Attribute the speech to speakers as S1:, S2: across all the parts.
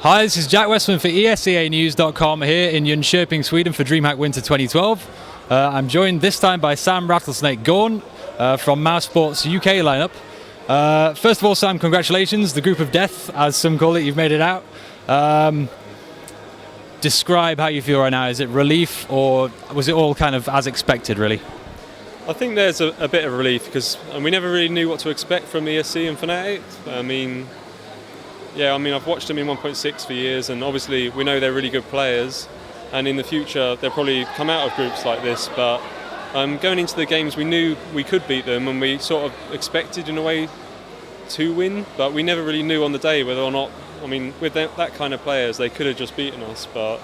S1: Hi, this is Jack Westman for ESEAnews.com here in Jönköping, Sweden for DreamHack Winter 2012. I'm joined this time by Sam "RattlesnK" Gorn from Mousesports UK lineup. First of all, Sam, congratulations. The group of death, as some call it, you've made it out. Describe how you feel right now. Is it relief, or was it all kind of as expected, really?
S2: I think there's a bit of relief because we never really knew what to expect from ESC and Fnatic. I've watched them in 1.6 for years, and obviously we know they're really good players, and in the future they'll probably come out of groups like this, but going into the games we knew we could beat them, and we sort of expected in a way to win, but we never really knew on the day whether or not, with that kind of players they could have just beaten us, but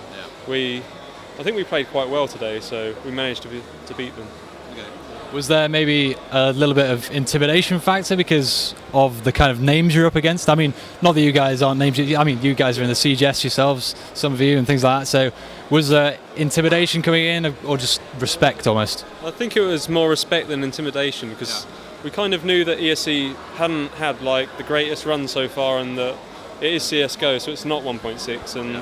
S2: I think we played quite well today, so we managed to beat them.
S1: Was there maybe a little bit of intimidation factor because of the kind of names you're up against? Not that you guys aren't names, you guys are in the CGS yourselves, some of you, and things like that, so was there intimidation coming in, or just respect almost?
S2: I think it was more respect than intimidation, because we kind of knew that ESC hadn't had like the greatest run so far, and that it is CSGO, so it's not 1.6, and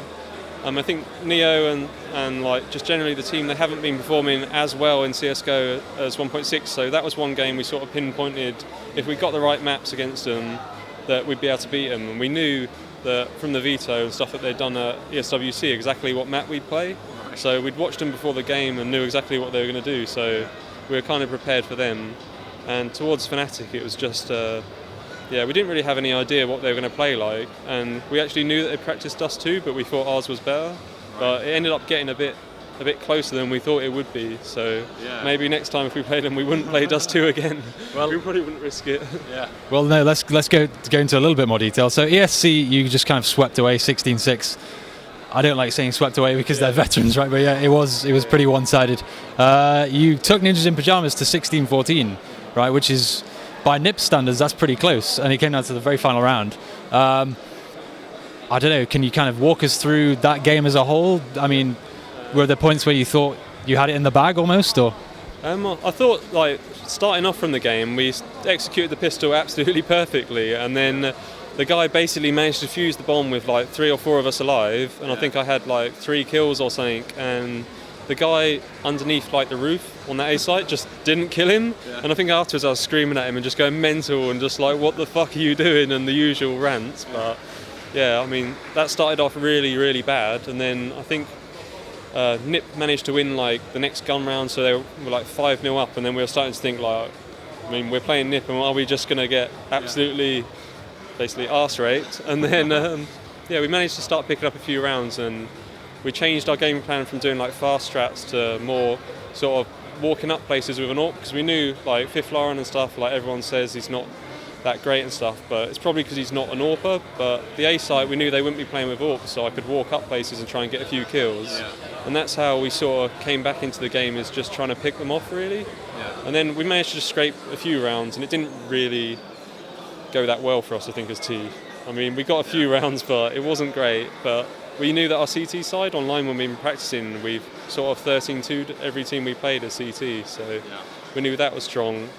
S2: I think Neo and like just generally the team, they haven't been performing as well in CSGO as 1.6, so that was one game we sort of pinpointed, if we got the right maps against them, that we'd be able to beat them, and we knew that from the veto and stuff that they'd done at ESWC exactly what map we'd play, so we'd watched them before the game and knew exactly what they were going to do, so we were kind of prepared for them. And towards Fnatic it was just we didn't really have any idea what they were going to play like, and we actually knew that they practiced Dust 2, but we thought ours was better. But it ended up getting a bit closer than we thought it would be. So maybe next time if we played them, we wouldn't play Dust 2 again. Well, we probably wouldn't risk it. Yeah.
S1: Well, no, let's go into a little bit more detail. So ESC, you just kind of swept away 16-6. I don't like saying swept away because they're veterans, right? But yeah, it was pretty one-sided. You took Ninjas in Pajamas to 16-14, right? Which is, by NIP standards, that's pretty close, and it came down to the very final round. I don't know, can you kind of walk us through that game as a whole? Were there points where you thought you had it in the bag almost, or?
S2: I thought, like, starting off from the game, we executed the pistol absolutely perfectly, and then the guy basically managed to fuse the bomb with like 3 or 4 of us alive, and I think I had like 3 kills or something, and the guy underneath like the roof on that A site just didn't kill him, and I think afterwards I was screaming at him and just going mental and just like, what the fuck are you doing, and the usual rants. But that started off really, really bad, and then I think NIP managed to win like the next gun round, so they were like 5-0 up, and then we were starting to think like, we're playing NIP, and are we just going to get absolutely basically arse raped? And then we managed to start picking up a few rounds, and we changed our game plan from doing like fast strats to more sort of walking up places with an AWP, because we knew like Fifth Lauren and stuff, like everyone says he's not that great and stuff, but it's probably because he's not an AWPer. But the A site, we knew they wouldn't be playing with AWP, so I could walk up places and try and get a few kills. And that's how we sort of came back into the game, is just trying to pick them off really. And then we managed to just scrape a few rounds, and it didn't really go that well for us, I think, as T. We got a few rounds, but it wasn't great. But we knew that our CT side online, when we've been practicing, we've sort of 13-2'd every team we played as CT, so we knew that was strong.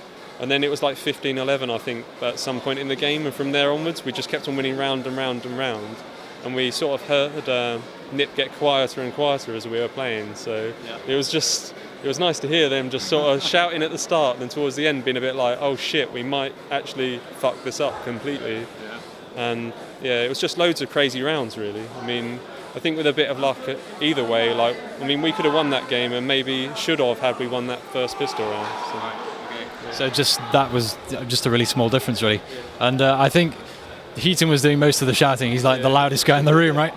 S2: And then it was like 15-11, I think, at some point in the game, and from there onwards we just kept on winning round and round and round, and we sort of heard NIP get quieter and quieter as we were playing, so it was nice to hear them just sort of shouting at the start, and then towards the end being a bit like, oh shit, we might actually fuck this up completely. And it was just loads of crazy rounds really. I think with a bit of luck either way, we could have won that game, and maybe should have had we won that first pistol round.
S1: So that was just a really small difference really. And I think Heaton was doing most of the shouting. He's like the loudest guy in the room, right?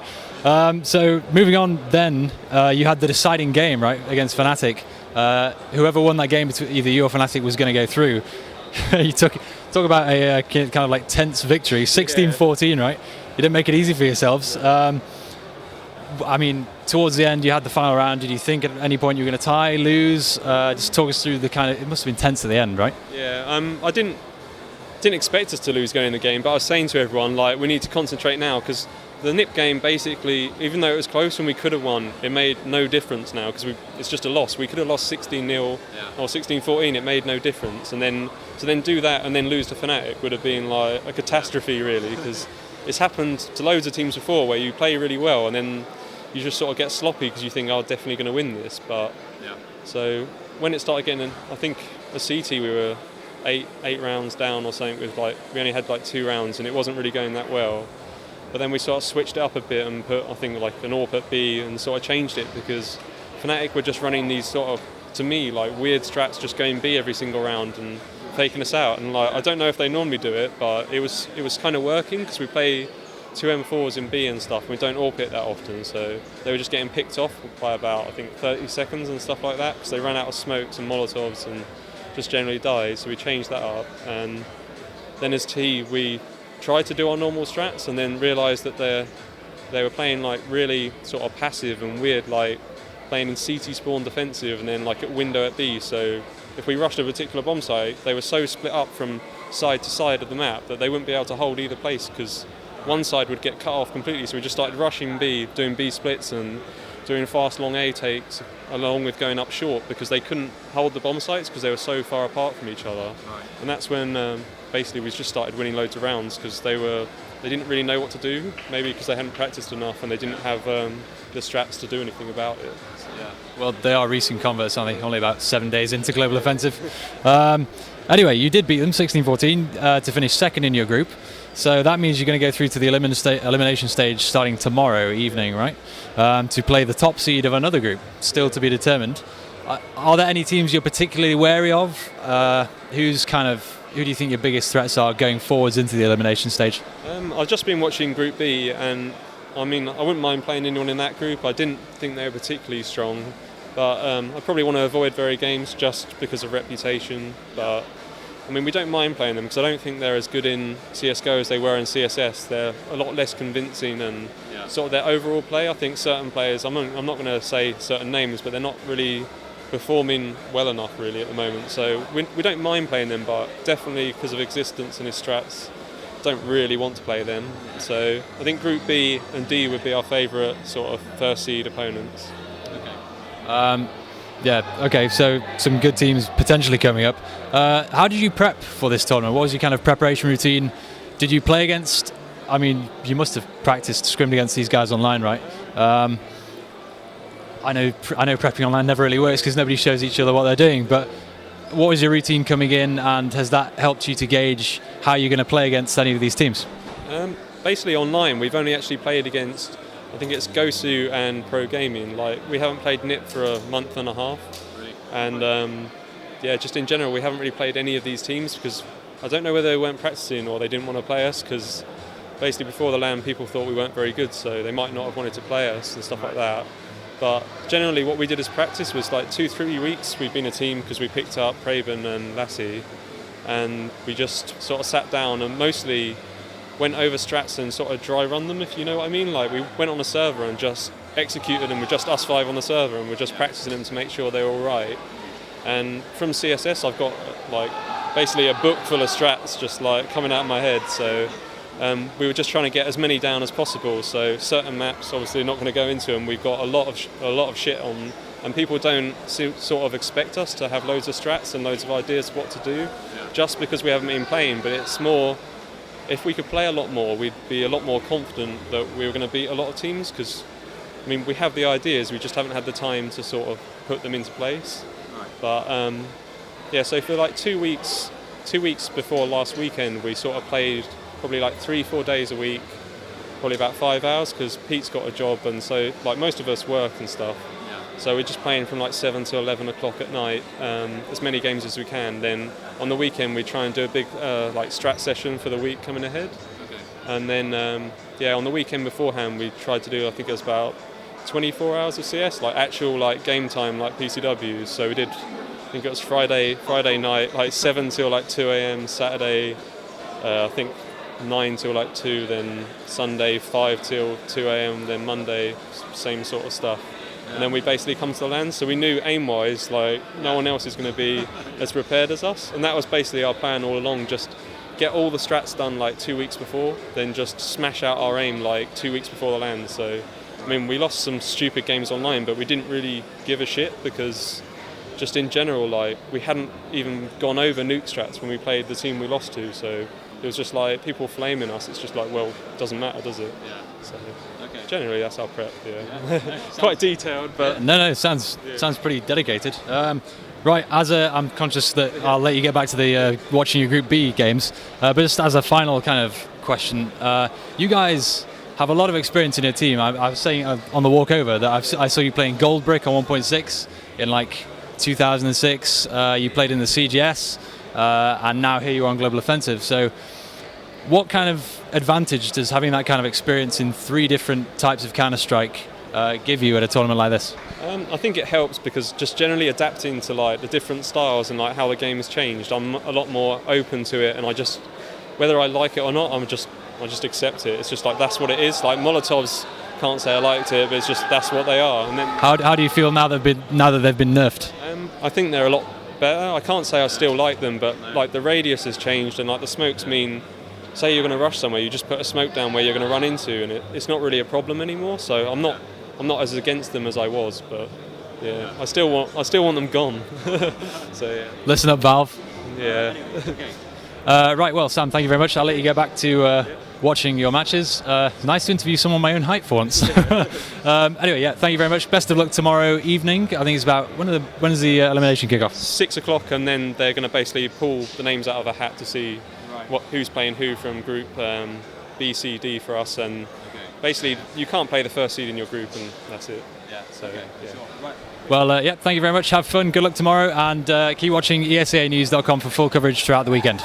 S1: So moving on then, you had the deciding game, right, against Fnatic. Whoever won that game, between either you or Fnatic, was going to go through. You talk about a kind of like tense victory, 16-14, right? You didn't make it easy for yourselves. Towards the end, you had the final round. Did you think at any point you were going to tie, lose? Just talk us through the kind of, it must have been tense at the end, right?
S2: I didn't expect us to lose going in the game, but I was saying to everyone, like, we need to concentrate now, because the NIP game, basically, even though it was close and we could have won, it made no difference now, because it's just a loss. We could have lost 16-0 or 16-14, it made no difference. And then to then do that and then lose to Fnatic would have been like a catastrophe really, because it's happened to loads of teams before where you play really well and then you just sort of get sloppy because you think, I'm definitely going to win this. But so when it started getting, I think a CT we were eight rounds down or something with we only had 2 rounds and it wasn't really going that well. But then we sort of switched it up a bit and put, I think, an AWP at B and sort of changed it because Fnatic were just running these sort of, to me, weird strats, just going B every single round and faking us out. And I don't know if they normally do it, but it was kind of working because we play 2 M4s in B and stuff and we don't AWP it that often. So they were just getting picked off by about, I think, 30 seconds and stuff like that because they ran out of smokes and molotovs and just generally died. So we changed that up. And then as T, we tried to do our normal strats and then realised that they were playing really sort of passive and weird, playing in CT spawn defensive and then at window at B. So if we rushed a particular bomb site, they were so split up from side to side of the map that they wouldn't be able to hold either place because one side would get cut off completely. So we just started rushing B, doing B splits and doing fast long A takes along with going up short because they couldn't hold the bomb sites because they were so far apart from each other. Right. And that's when basically we just started winning loads of rounds because they didn't really know what to do, maybe because they hadn't practiced enough and they didn't have the strats to do anything about it. So.
S1: Yeah. Well, they are recent converts, aren't they? Only about 7 days into Global Offensive. Anyway, you did beat them 16-14 to finish second in your group. So that means you're going to go through to the elimination stage starting tomorrow evening, right? To play the top seed of another group, still to be determined. Are there any teams you're particularly wary of? Who do you think your biggest threats are going forwards into the elimination stage?
S2: I've just been watching Group B, and I wouldn't mind playing anyone in that group. I didn't think they were particularly strong, but I probably want to avoid very games just because of reputation. But we don't mind playing them because I don't think they're as good in CSGO as they were in CSS. They're a lot less convincing and sort of their overall play. I think certain players, I'm not going to say certain names, but they're not really performing well enough really at the moment. So we don't mind playing them, but definitely because of existence and his strats, don't really want to play them. So I think Group B and D would be our favourite sort of first seed opponents.
S1: Okay. So some good teams potentially coming up. How did you prep for this tournament? What was your kind of preparation routine? Did you play against? You must have practiced scrimmed against these guys online, right? I know prepping online never really works because nobody shows each other what they're doing, but what was your routine coming in, and has that helped you to gauge how you're going to play against any of these teams?
S2: Basically online, we've only actually played against, I think it's Gosu and Pro Gaming. We haven't played NIP for a month and a half. Really? And just in general, we haven't really played any of these teams because I don't know whether they weren't practicing or they didn't want to play us because basically before the LAN people thought we weren't very good, so they might not have wanted to play us and stuff like that. But generally what we did as practice was 2-3 weeks we've been a team because we picked up Craven and Lassie and we just sort of sat down and mostly went over strats and sort of dry run them, if you know what I mean. We went on a server and just executed them with just us 5 on the server and we're just practicing them to make sure they're all right. And from CSS I've got basically a book full of strats just coming out of my head, so we were just trying to get as many down as possible. So certain maps, obviously not going to go into them, we've got a lot of shit on, and people don't sort of expect us to have loads of strats and loads of ideas of what to do, just because we haven't been playing. But it's more, if we could play a lot more, we'd be a lot more confident that we were going to beat a lot of teams, because we have the ideas, we just haven't had the time to sort of put them into place. Right. But so for 2 weeks before last weekend, we sort of played probably 3-4 days a week, probably about 5 hours, because Pete's got a job and so most of us work and stuff. So we're just playing from 7 to 11 o'clock at night, as many games as we can. Then on the weekend we try and do a big strat session for the week coming ahead. Okay. And then on the weekend beforehand we tried to do, I think it was about 24 hours of CS, actual game time PCWs. So we did, I think it was Friday night, 7 till 2 a.m, Saturday I think 9 till 2, then Sunday 5 till 2 a.m, then Monday same sort of stuff. Yeah. And then we basically come to the LAN, so we knew aim-wise no one else is going to be as prepared as us, and that was basically our plan all along, just get all the strats done 2 weeks before, then just smash out our aim 2 weeks before the LAN. So we lost some stupid games online, but we didn't really give a shit because just in general, like we hadn't even gone over nuke strats when we played the team we lost to, so it was just like people flaming us. It's just like, well, it doesn't matter, does it?
S1: Yeah.
S2: So
S1: Okay.
S2: generally, that's our prep. Yeah,
S1: No,
S2: quite detailed, but
S1: no, sounds pretty dedicated. Right, I'm conscious that I'll let you get back to the watching your Group B games, but just as a final kind of question, you guys have a lot of experience in your team. I was saying on the walk over that I saw you playing Gold Brick on 1.6 in like 2006. You played in the CGS, and now here you are on Global Offensive. So what kind of advantage does having that kind of experience in 3 different types of Counter-Strike give you at a tournament like this?
S2: I think it helps because just generally adapting to like the different styles and like how the game has changed, I'm a lot more open to it, and whether I like it or not, I just accept it. It's just like that's what it is. Like Molotovs, can't say I liked it, but it's just that's what they are. And then
S1: how do you feel now that they've been nerfed?
S2: I think they're a lot better. I can't say I still like them, but like the radius has changed, and like the smokes mean, say you're going to rush somewhere, you just put a smoke down where you're going to run into, and it's not really a problem anymore. So I'm not as against them as I was, but yeah, I still want them gone. So yeah.
S1: Listen up, Valve.
S2: Yeah.
S1: Right, well, Sam, thank you very much. I'll let you get back to watching your matches. Nice to interview someone my own height for once. Anyway, yeah, thank you very much. Best of luck tomorrow evening. I think it's about when is the elimination kick-off?
S2: 6 o'clock, and then they're going to basically pull the names out of a hat to see who's playing who from Group B, C, D for us, and basically you can't play the first seed in your group, and that's it.
S1: Yeah.
S2: So yeah.
S1: Right. Well, yeah, thank you very much. Have fun. Good luck tomorrow, and keep watching ESAnews.com for full coverage throughout the weekend.